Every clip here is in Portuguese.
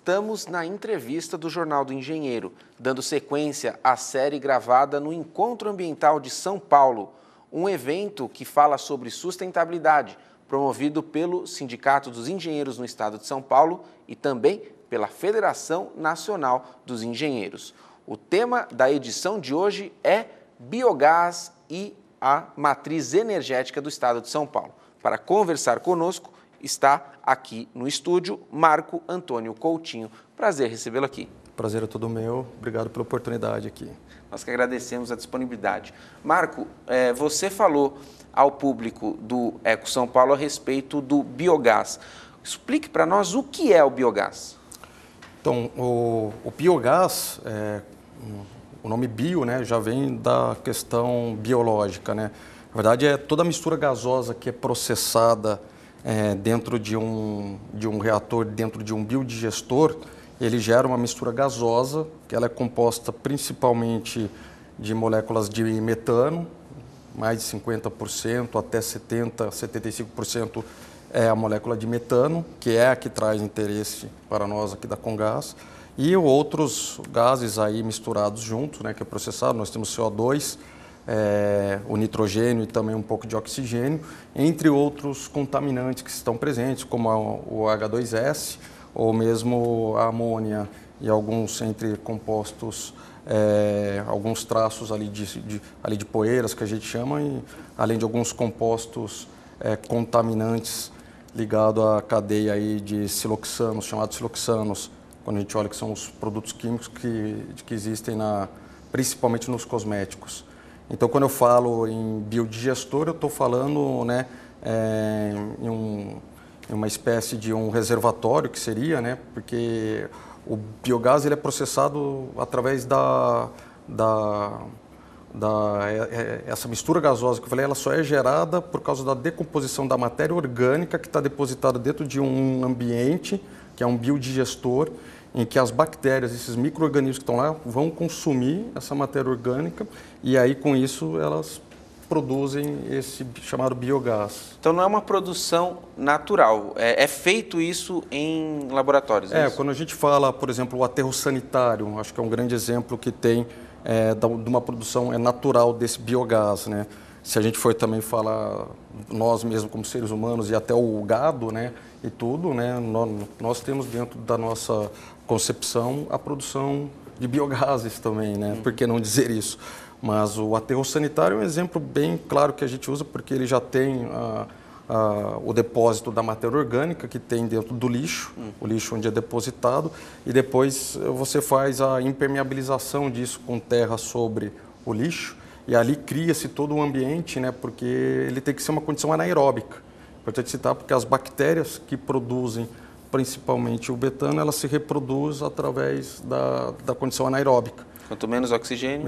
Estamos na entrevista do Jornal do Engenheiro, dando sequência à série gravada no Encontro Ambiental de São Paulo, um evento que fala sobre sustentabilidade, promovido pelo Sindicato dos Engenheiros no Estado de São Paulo e também pela Federação Nacional dos Engenheiros. O tema da edição de hoje é biogás e a matriz energética do Estado de São Paulo. Para conversar conosco, está aqui no estúdio Marco Antônio Coutinho. Prazer recebê-lo aqui. Prazer é todo meu. Obrigado pela oportunidade aqui. Nós que agradecemos a disponibilidade. Marco, você falou ao público do Eco São Paulo a respeito do biogás. Explique para nós o que é o biogás. Então, o biogás, o nome bio, né, já vem da questão biológica, né? Na verdade, é toda a mistura gasosa que é processada dentro de um reator, dentro de um biodigestor. Ele gera uma mistura gasosa, que ela é composta principalmente de moléculas de metano, mais de 50%, até 70%, 75% é a molécula de metano, que é a que traz interesse para nós aqui da Comgás, e outros gases aí misturados juntos, né, que é processado. Nós temos CO2, o nitrogênio e também um pouco de oxigênio, entre outros contaminantes que estão presentes, como o H2S, ou mesmo a amônia e alguns entre compostos, alguns traços ali de poeiras que a gente chama, e além de alguns compostos contaminantes ligados à cadeia aí de siloxanos, chamados siloxanos, quando a gente olha que são os produtos químicos que existem principalmente nos cosméticos. Então, quando eu falo em biodigestor, eu estou falando, né, em uma espécie de um reservatório que seria, né, porque o biogás ele é processado através essa mistura gasosa que eu falei, ela só é gerada por causa da decomposição da matéria orgânica que está depositada dentro de um ambiente, que é um biodigestor, em que as bactérias, esses micro-organismos que estão lá, vão consumir essa matéria orgânica e aí, com isso, elas produzem esse chamado biogás. Então, não é uma produção natural, é feito isso em laboratórios? Quando a gente fala, por exemplo, o aterro sanitário, acho que é um grande exemplo que tem de uma produção natural desse biogás, né? Se a gente for também falar, nós mesmos como seres humanos e até o gado, né, e tudo, né, nós temos dentro da nossa concepção a produção de biogases também, né? Por que não dizer isso? Mas o aterro sanitário é um exemplo bem claro que a gente usa porque ele já tem o depósito da matéria orgânica que tem dentro do lixo, o lixo onde é depositado, e depois você faz a impermeabilização disso com terra sobre o lixo, e ali cria-se todo um ambiente, né, porque ele tem que ser uma condição anaeróbica. Importante citar porque as bactérias que produzem principalmente o betano, elas se reproduzem através da condição anaeróbica. Quanto menos oxigênio,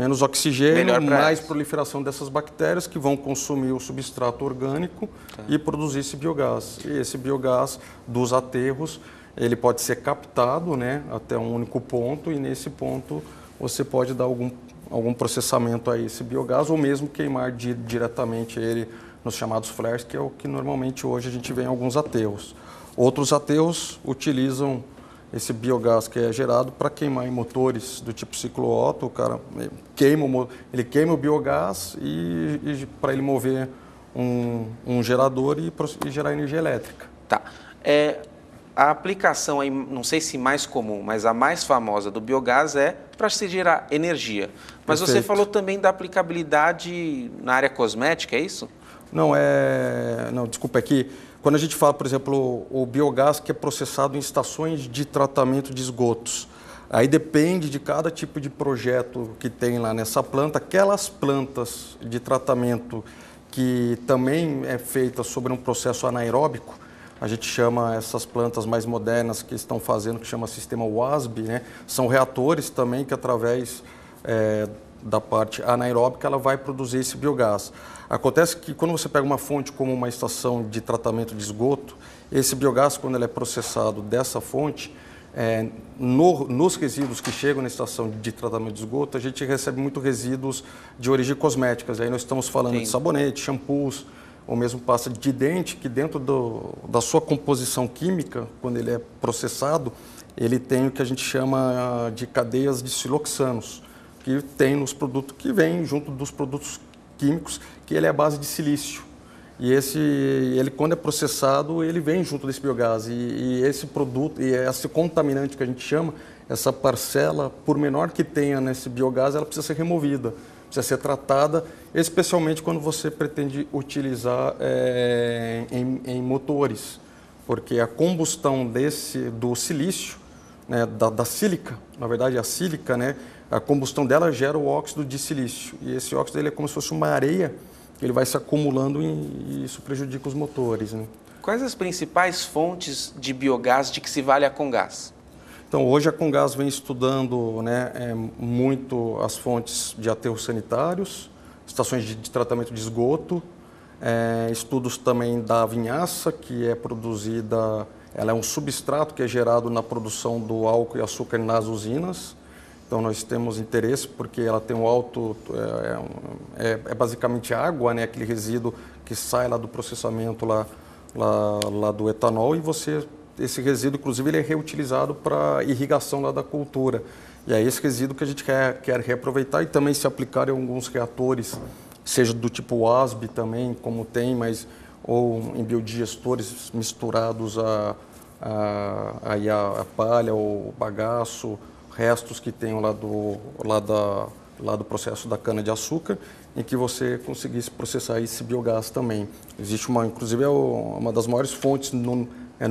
mais proliferação dessas bactérias que vão consumir o substrato orgânico e produzir esse biogás. E esse biogás dos aterros, ele pode ser captado, né, até um único ponto, e nesse ponto você pode dar algum processamento a esse biogás ou mesmo queimar diretamente ele nos chamados flares, que é o que normalmente hoje a gente vê em alguns aterros. Outros aterros utilizam esse biogás que é gerado para queimar em motores do tipo ciclo Otto. O cara ele queima o biogás e para ele mover um gerador e gerar energia elétrica. Tá. A aplicação aí, não sei se mais comum, mas a mais famosa do biogás é para se gerar energia. Mas Perfeito. Você falou também da aplicabilidade na área cosmética, é isso? Não, desculpa, é que quando a gente fala, por exemplo, o biogás que é processado em estações de tratamento de esgotos, aí depende de cada tipo de projeto que tem lá nessa planta. Aquelas plantas de tratamento que também é feita sobre um processo anaeróbico, a gente chama essas plantas mais modernas que estão fazendo, que chama sistema WASB, né? São reatores também que através da parte anaeróbica ela vai produzir esse biogás. Acontece que quando você pega uma fonte como uma estação de tratamento de esgoto, esse biogás, quando ele é processado dessa fonte, nos resíduos que chegam na estação de tratamento de esgoto, a gente recebe muito resíduos de origem cosméticas. Aí nós estamos falando de sabonete, shampoos, ou mesmo pasta de dente, que dentro da sua composição química, quando ele é processado, ele tem o que a gente chama de cadeias de siloxanos, que tem nos produtos que vêm junto dos produtos químicos, que ele é a base de silício. E ele quando é processado, ele vem junto desse biogás. E esse produto, e esse contaminante que a gente chama, essa parcela, por menor que tenha nesse biogás, ela precisa ser removida, precisa ser tratada, especialmente quando você pretende utilizar em motores, porque a combustão do silício, né, da sílica, na verdade a sílica, né, a combustão dela gera o óxido de silício, e esse óxido ele é como se fosse uma areia, que ele vai se acumulando e isso prejudica os motores, né? Quais as principais fontes de biogás de que se vale a Comgás? Então, hoje a Comgás vem estudando, né, muito as fontes de aterros sanitários, estações de tratamento de esgoto, estudos também da vinhaça, que é produzida, ela é um substrato que é gerado na produção do álcool e açúcar nas usinas. Então, nós temos interesse porque ela tem um alto, basicamente água, né, aquele resíduo que sai lá do processamento lá do etanol, e esse resíduo, inclusive, ele é reutilizado para irrigação lá da cultura. E é esse resíduo que a gente quer reaproveitar e também se aplicar em alguns reatores, seja do tipo ASB também, como tem, ou em biodigestores misturados a palha ou bagaço, restos que tem lá do processo da cana-de-açúcar, em que você conseguisse processar esse biogás também. Existe inclusive uma das maiores fontes no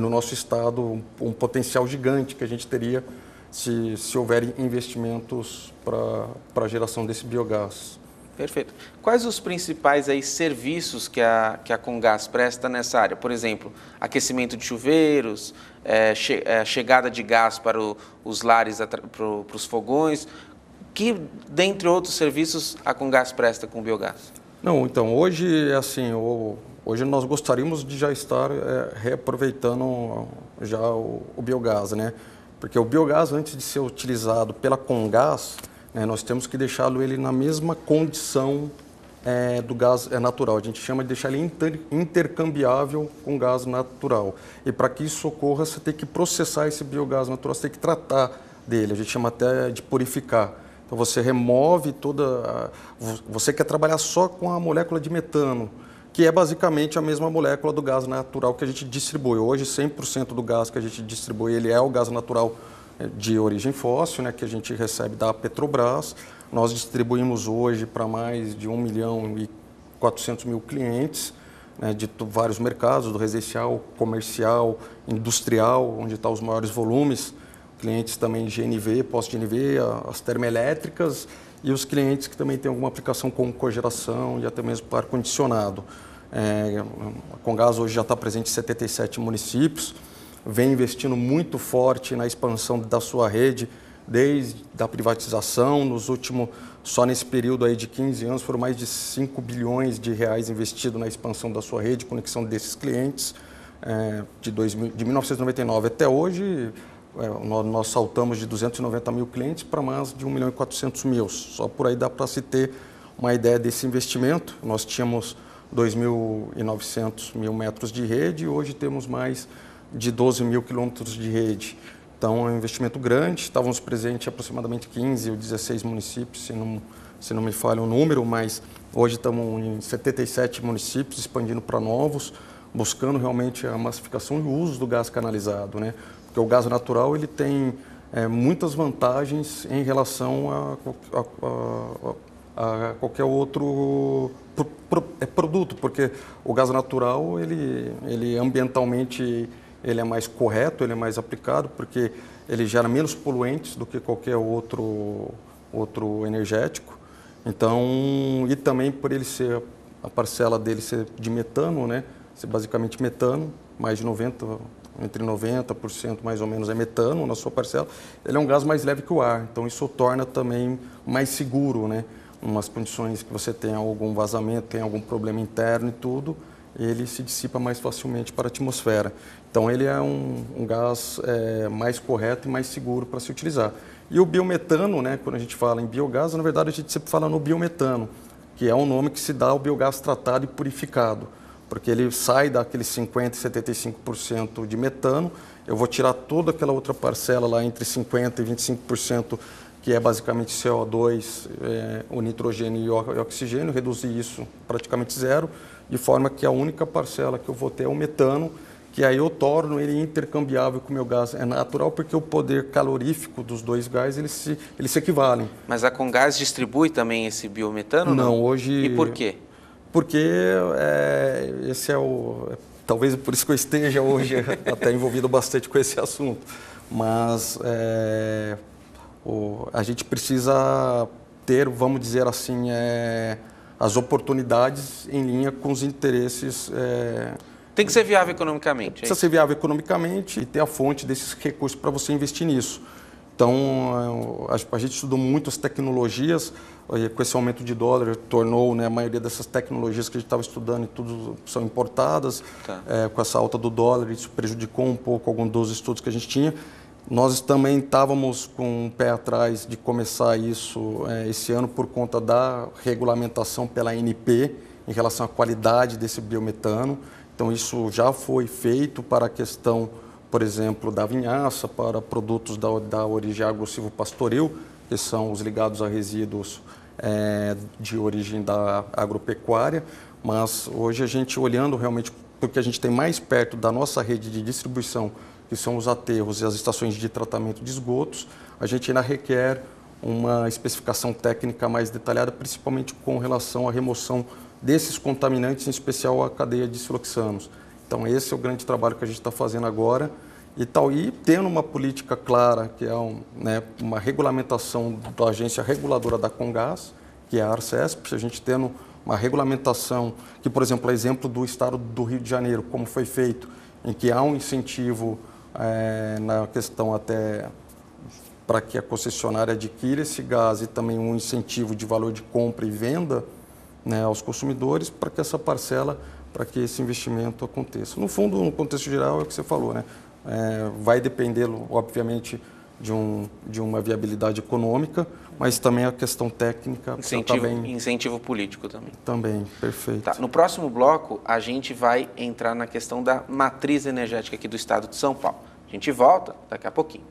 nosso estado, um potencial gigante que a gente teria se houver investimentos para a geração desse biogás. Perfeito. Quais os principais serviços que a Comgás presta nessa área? Por exemplo, aquecimento de chuveiros, chegada de gás para os lares, para os fogões. Que, dentre outros serviços, a Comgás presta com o biogás? Não, então, hoje, hoje nós gostaríamos de já estar reaproveitando já o biogás, né? Porque o biogás, antes de ser utilizado pela Comgás, nós temos que deixá-lo ele na mesma condição do gás natural. A gente chama de deixar ele intercambiável com gás natural. E para que isso ocorra, você tem que processar esse biogás natural, você tem que tratar dele. A gente chama até de purificar. Então você remove você quer trabalhar só com a molécula de metano, que é basicamente a mesma molécula do gás natural que a gente distribui. Hoje, 100% do gás que a gente distribui, ele é o gás natural de origem fóssil, né, que a gente recebe da Petrobras. Nós distribuímos hoje para mais de 1.400.000 clientes, né, de vários mercados, do residencial, comercial, industrial, onde estão os maiores volumes, clientes também GNV, pós-GNV, as termoelétricas e os clientes que também têm alguma aplicação como cogeração e até mesmo para ar-condicionado. A Comgás hoje já está presente em 77 municípios, vem investindo muito forte na expansão da sua rede, desde a privatização, só nesse período aí de 15 anos, foram mais de 5 bilhões de reais investidos na expansão da sua rede, conexão desses clientes. De 1999 até hoje, nós saltamos de 290.000 clientes para mais de 1.400.000. Só por aí dá para se ter uma ideia desse investimento. Nós tínhamos 2.900 metros de rede e hoje temos mais de 12.000 quilômetros de rede. Então, é um investimento grande. Estávamos presentes em aproximadamente 15 ou 16 municípios, se não me falha o número, mas hoje estamos em 77 municípios, expandindo para novos, buscando realmente a massificação e o uso do gás canalizado, né? Porque o gás natural ele tem muitas vantagens em relação a qualquer outro produto, porque o gás natural ele ambientalmente ele é mais correto, ele é mais aplicado, porque ele gera menos poluentes do que qualquer outro energético. Então, e também por ele ser, a parcela dele ser de metano, né? Ser basicamente metano, mais de entre 90% mais ou menos é metano na sua parcela, ele é um gás mais leve que o ar, então isso torna também mais seguro, né? Umas condições que você tem algum vazamento, tem algum problema interno e tudo, ele se dissipa mais facilmente para a atmosfera. Então ele é um gás mais correto e mais seguro para se utilizar. E o biometano, né, quando a gente fala em biogás, na verdade a gente sempre fala no biometano, que é um nome que se dá ao biogás tratado e purificado. porque ele sai daqueles 50% e 75% de metano, eu vou tirar toda aquela outra parcela lá entre 50% e 25%, que é basicamente CO2, o nitrogênio e o oxigênio, reduzir isso praticamente zero, de forma que a única parcela que eu vou ter é o metano, que aí eu torno ele intercambiável com o meu gás. É natural porque o poder calorífico dos dois gases, eles se equivalem. Mas a Comgás distribui também esse biometano? Não, hoje... E por quê? Porque esse é talvez por isso que eu esteja hoje até envolvido bastante com esse assunto. Mas a gente precisa ter, vamos dizer assim, as oportunidades em linha com os interesses... Tem que ser viável economicamente. Precisa ser viável economicamente e ter a fonte desses recursos para você investir nisso. Então, a gente estudou muito as tecnologias, com esse aumento de dólar, tornou, né, a maioria dessas tecnologias que a gente estava estudando, e tudo são importadas. Tá. Com essa alta do dólar, isso prejudicou um pouco alguns dos estudos que a gente tinha. Nós também estávamos com um pé atrás de começar isso esse ano por conta da regulamentação pela ANP em relação à qualidade desse biometano. Então, isso já foi feito para a questão, por exemplo, da vinhaça, para produtos da origem agro-silvopastoril, que são os ligados a resíduos de origem da agropecuária. Mas hoje a gente olhando realmente, porque a gente tem mais perto da nossa rede de distribuição, que são os aterros e as estações de tratamento de esgotos, a gente ainda requer uma especificação técnica mais detalhada, principalmente com relação à remoção desses contaminantes, em especial a cadeia de siloxanos. Então, esse é o grande trabalho que a gente está fazendo agora. E tendo uma política clara, que é uma regulamentação da agência reguladora da Comgás, que é a Arcesp, a gente tendo uma regulamentação que, por exemplo, é exemplo do estado do Rio de Janeiro, como foi feito, em que há um incentivo na questão até para que a concessionária adquira esse gás e também um incentivo de valor de compra e venda, né, aos consumidores, para que essa parcela, para que esse investimento aconteça. No fundo, no contexto geral, é o que você falou, né? Vai depender, obviamente, de uma viabilidade econômica, mas também a questão técnica. Incentivo político também. Também, perfeito. Tá, no próximo bloco, a gente vai entrar na questão da matriz energética aqui do estado de São Paulo. A gente volta daqui a pouquinho.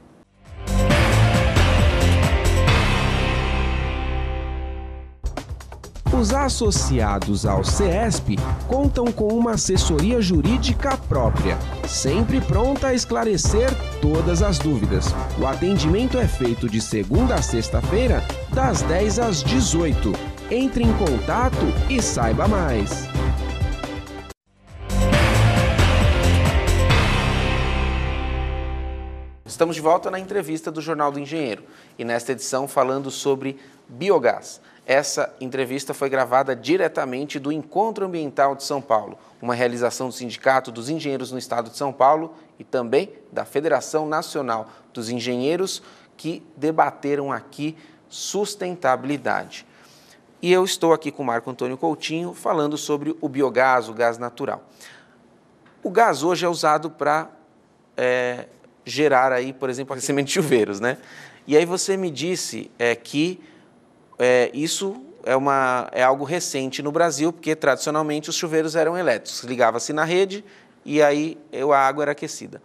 Os associados ao CESP contam com uma assessoria jurídica própria, sempre pronta a esclarecer todas as dúvidas. O atendimento é feito de segunda a sexta-feira, das 10 às 18. Entre em contato e saiba mais. Estamos de volta na entrevista do Jornal do Engenheiro e nesta edição falando sobre biogás. Essa entrevista foi gravada diretamente do Encontro Ambiental de São Paulo, uma realização do Sindicato dos Engenheiros no Estado de São Paulo e também da Federação Nacional dos Engenheiros, que debateram aqui sustentabilidade. E eu estou aqui com o Marco Antônio Coutinho falando sobre o biogás, o gás natural. O gás hoje é usado para gerar aí, por exemplo, aquecimento de chuveiros, né? E aí você me disse que isso é algo recente no Brasil, porque tradicionalmente os chuveiros eram elétricos, ligava-se na rede e aí a água era aquecida.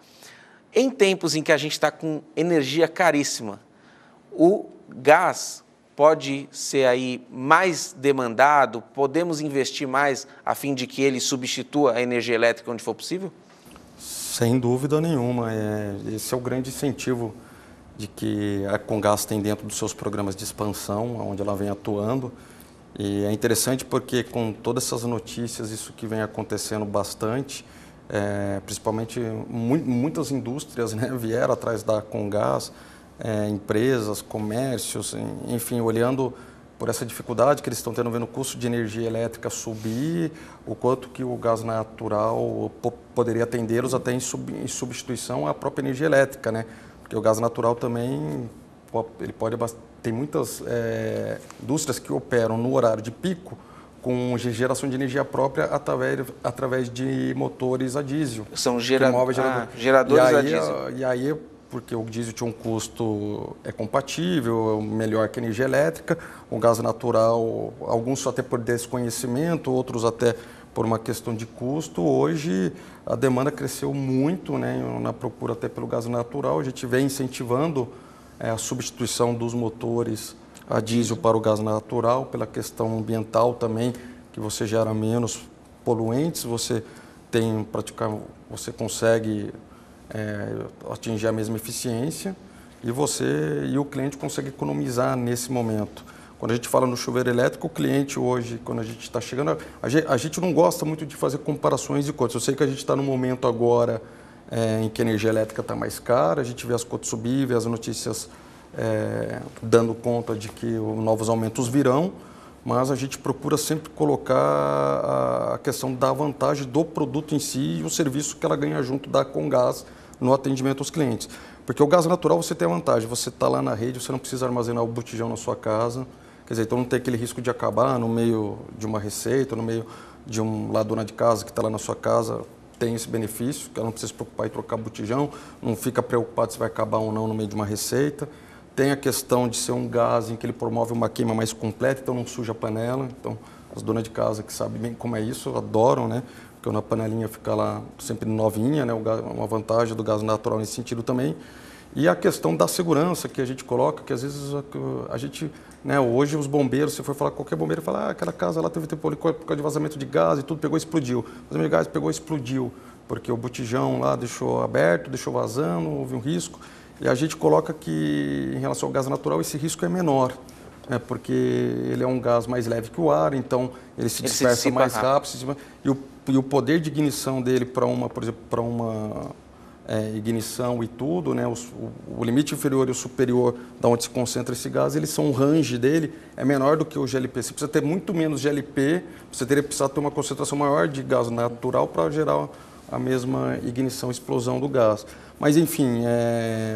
Em tempos em que a gente está com energia caríssima, o gás pode ser aí mais demandado, podemos investir mais a fim de que ele substitua a energia elétrica onde for possível? Sem dúvida nenhuma, esse é o grande incentivo de que a Comgás tem dentro dos seus programas de expansão, onde ela vem atuando. E é interessante porque com todas essas notícias, isso que vem acontecendo bastante, principalmente muitas indústrias, né, vieram atrás da Comgás, empresas, comércios, enfim, olhando por essa dificuldade que eles estão tendo, vendo o custo de energia elétrica subir, o quanto que o gás natural poderia atendê-los até em substituição à própria energia elétrica, né? Porque o gás natural também, ele tem muitas indústrias que operam no horário de pico com geração de energia própria através de motores a diesel. São geradores a diesel. E aí, porque o diesel tinha um custo compatível, melhor que a energia elétrica, o gás natural, alguns até por desconhecimento, outros até por uma questão de custo. Hoje a demanda cresceu muito, né, na procura até pelo gás natural. A gente vem incentivando a substituição dos motores a diesel para o gás natural, pela questão ambiental também, que você gera menos poluentes, você consegue atingir a mesma eficiência e o cliente consegue economizar nesse momento. Quando a gente fala no chuveiro elétrico, o cliente hoje, quando a gente está chegando, a gente não gosta muito de fazer comparações de cotas. Eu sei que a gente está no momento agora em que a energia elétrica está mais cara, a gente vê as cotas subir, vê as notícias dando conta de que novos aumentos virão, mas a gente procura sempre colocar a questão da vantagem do produto em si e o serviço que ela ganha junto da Comgás no atendimento aos clientes. Porque o gás natural você tem a vantagem, você está lá na rede, você não precisa armazenar o botijão na sua casa, quer dizer, então não tem aquele risco de acabar no meio de uma receita, no meio de lá dona de casa que está lá na sua casa, tem esse benefício, que ela não precisa se preocupar em trocar botijão, não fica preocupado se vai acabar ou não no meio de uma receita. Tem a questão de ser um gás em que ele promove uma queima mais completa, então não suja a panela. Então, as donas de casa que sabem bem como é isso, adoram, né? Porque na panelinha fica lá sempre novinha, né? Uma vantagem do gás natural nesse sentido também. E a questão da segurança que a gente coloca, que às vezes a gente, né? Hoje os bombeiros, se for falar com qualquer bombeiro, fala, aquela casa lá teve por causa de vazamento de gás e tudo, pegou e explodiu. Vazamento de gás pegou e explodiu, porque o botijão lá deixou aberto, deixou vazando, houve um risco. E a gente coloca que, em relação ao gás natural, esse risco é menor, né, porque ele é um gás mais leve que o ar, então ele se dispersa mais rápido. E o poder de ignição dele para por exemplo, para uma ignição e tudo, né, o limite inferior e o superior, da onde se concentra esse gás, o range dele é menor do que o GLP. Você precisa ter muito menos GLP, você teria precisado ter uma concentração maior de gás natural para gerar a mesma ignição, explosão do gás. Mas, enfim,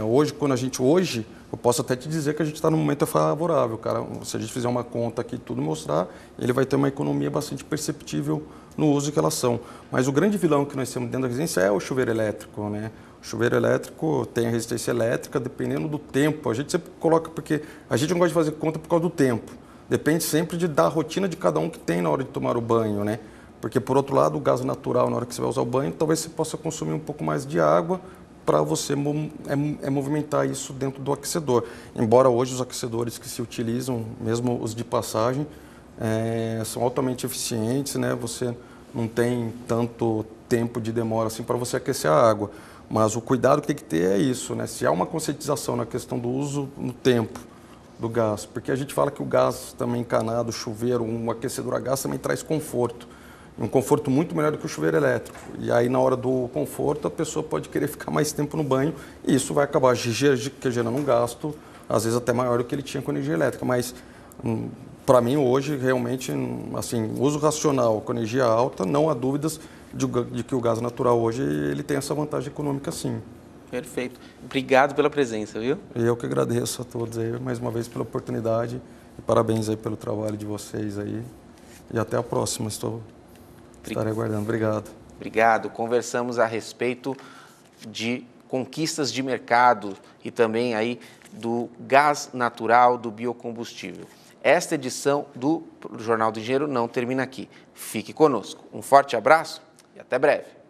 hoje, eu posso até te dizer que a gente está num momento favorável, cara. Se a gente fizer uma conta aqui e tudo mostrar, ele vai ter uma economia bastante perceptível no uso que elas são. Mas o grande vilão que nós temos dentro da residência é o chuveiro elétrico, né? O chuveiro elétrico tem a resistência elétrica dependendo do tempo. A gente sempre coloca, porque a gente não gosta de fazer conta por causa do tempo. Depende sempre da rotina de cada um que tem na hora de tomar o banho, né? Porque, por outro lado, o gás natural, na hora que você vai usar o banho, talvez você possa consumir um pouco mais de água para você movimentar isso dentro do aquecedor. Embora hoje os aquecedores que se utilizam, mesmo os de passagem, são altamente eficientes, né? Você não tem tanto tempo de demora assim para você aquecer a água. Mas o cuidado que tem que ter é isso, né? Se há uma conscientização na questão do uso no tempo do gás, porque a gente fala que o gás também encanado, chuveiro, um aquecedor a gás também traz conforto. Um conforto muito melhor do que o chuveiro elétrico. E aí, na hora do conforto, a pessoa pode querer ficar mais tempo no banho e isso vai acabar gerando um gasto, às vezes até maior do que ele tinha com a energia elétrica. Mas, para mim, hoje, realmente, assim, uso racional com energia alta, não há dúvidas de que o gás natural hoje ele tem essa vantagem econômica, sim. Perfeito. Obrigado pela presença, viu? Eu que agradeço a todos aí, mais uma vez, pela oportunidade e parabéns aí pelo trabalho de vocês aí. E até a próxima, estarei aguardando. Obrigado. Obrigado. Conversamos a respeito de conquistas de mercado e também aí do gás natural, do biocombustível. Esta edição do Jornal do Engenheiro não termina aqui. Fique conosco. Um forte abraço e até breve.